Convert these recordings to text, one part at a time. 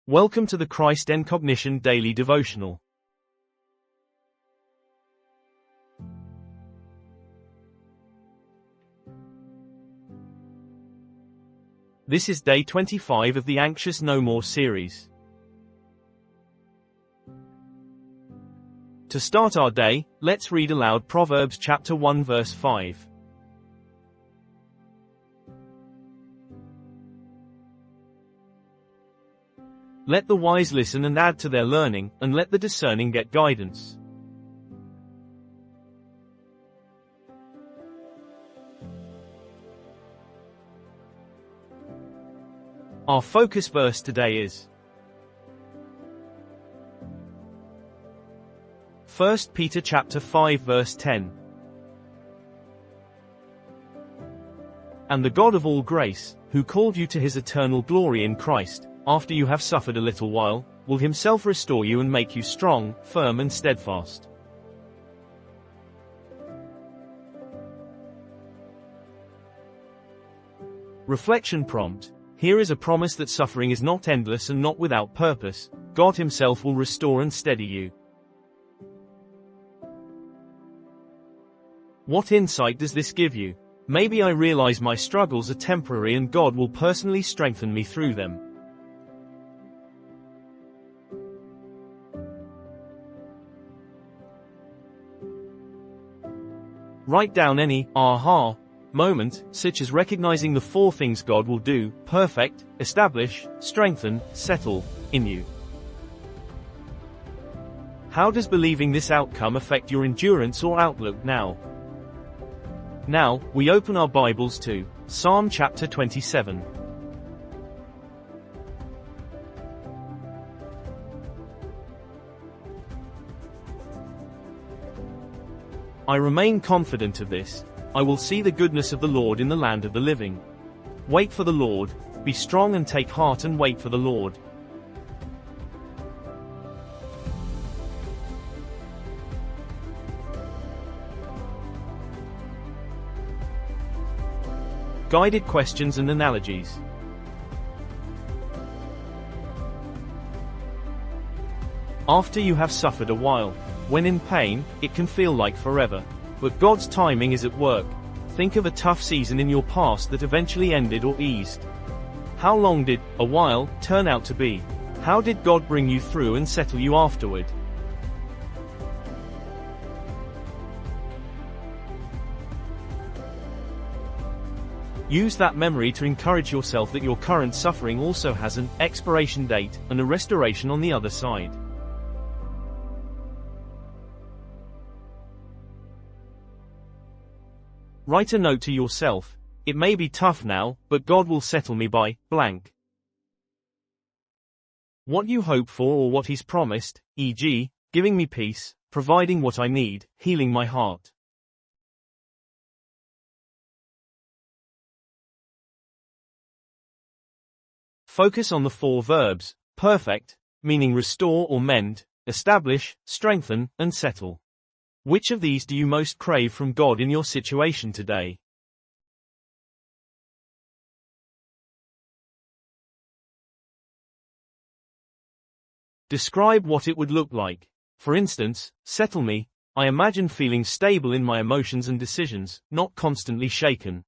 Welcome to the Christ N Cognition Daily Devotional. This is day 25 of the Anxious No More series. To start our day, let's read aloud Proverbs chapter 1 verse 5. Let the wise listen and add to their learning, and let the discerning get guidance. Our focus verse today is 1 Peter chapter 5 verse 10. And the God of all grace, who called you to his eternal glory in Christ, after you have suffered a little while, will himself restore you and make you strong, firm and steadfast. Reflection prompt. Here is a promise that suffering is not endless and not without purpose. God himself will restore and steady you. What insight does this give you? Maybe I realize my struggles are temporary and God will personally strengthen me through them. Write down any aha moment, such as recognizing the 4 things God will do: perfect, establish, strengthen, settle, in you. How does believing this outcome affect your endurance or outlook now? Now, we open our Bibles to Psalm chapter 27. I remain confident of this. I will see the goodness of the Lord in the land of the living. Wait for the Lord, be strong and take heart and wait for the Lord. Guided questions and analogies. After you have suffered a while, when in pain, it can feel like forever. But God's timing is at work. Think of a tough season in your past that eventually ended or eased. How long did a while turn out to be? How did God bring you through and settle you afterward? Use that memory to encourage yourself that your current suffering also has an expiration date and a restoration on the other side. Write a note to yourself. It may be tough now, but God will settle me by blank. What you hope for or what he's promised, e.g., giving me peace, providing what I need, healing my heart. Focus on the 4 verbs: perfect, meaning restore or mend, establish, strengthen, and settle. Which of these do you most crave from God in your situation today? Describe what it would look like. For instance, settle me. I imagine feeling stable in my emotions and decisions, not constantly shaken.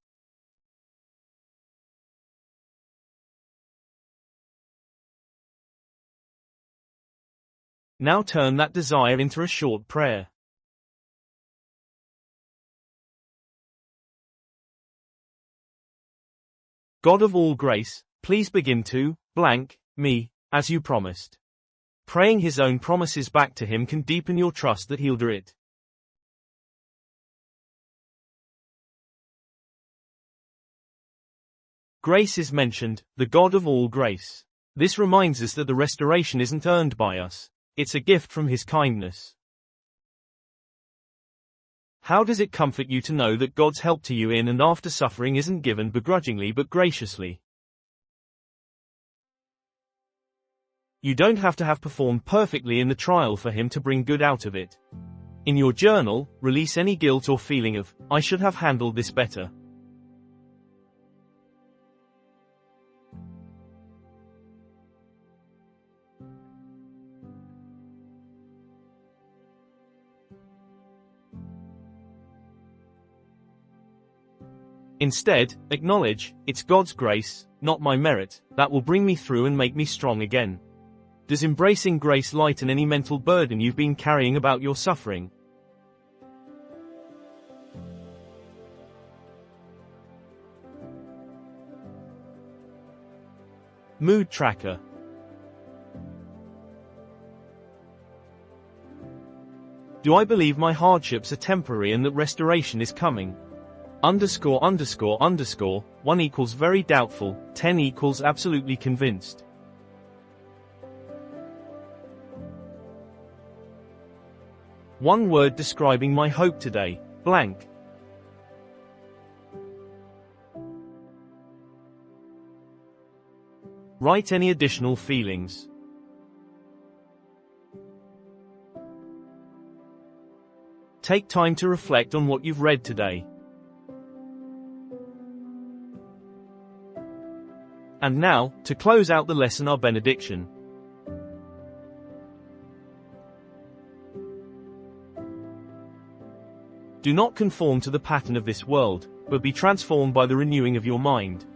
Now turn that desire into a short prayer. God of all grace, please begin to blank me, as you promised. Praying his own promises back to him can deepen your trust that he'll do it. Grace is mentioned, the God of all grace. This reminds us that the restoration isn't earned by us. It's a gift from his kindness. How does it comfort you to know that God's help to you in and after suffering isn't given begrudgingly but graciously? You don't have to have performed perfectly in the trial for him to bring good out of it. In your journal, release any guilt or feeling of, "I should have handled this better." Instead, acknowledge, it's God's grace, not my merit, that will bring me through and make me strong again. Does embracing grace lighten any mental burden you've been carrying about your suffering? Mood tracker. Do I believe my hardships are temporary and that restoration is coming? ____, 1 equals very doubtful, 10 equals absolutely convinced. One word describing my hope today, blank. Write any additional feelings. Take time to reflect on what you've read today. And now, to close out the lesson, our benediction. Do not conform to the pattern of this world, but be transformed by the renewing of your mind.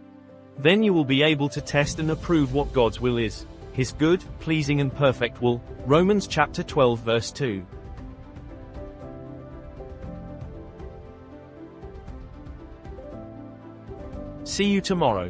Then you will be able to test and approve what God's will is, His good, pleasing and perfect will. Romans chapter 12 verse 2. See you tomorrow.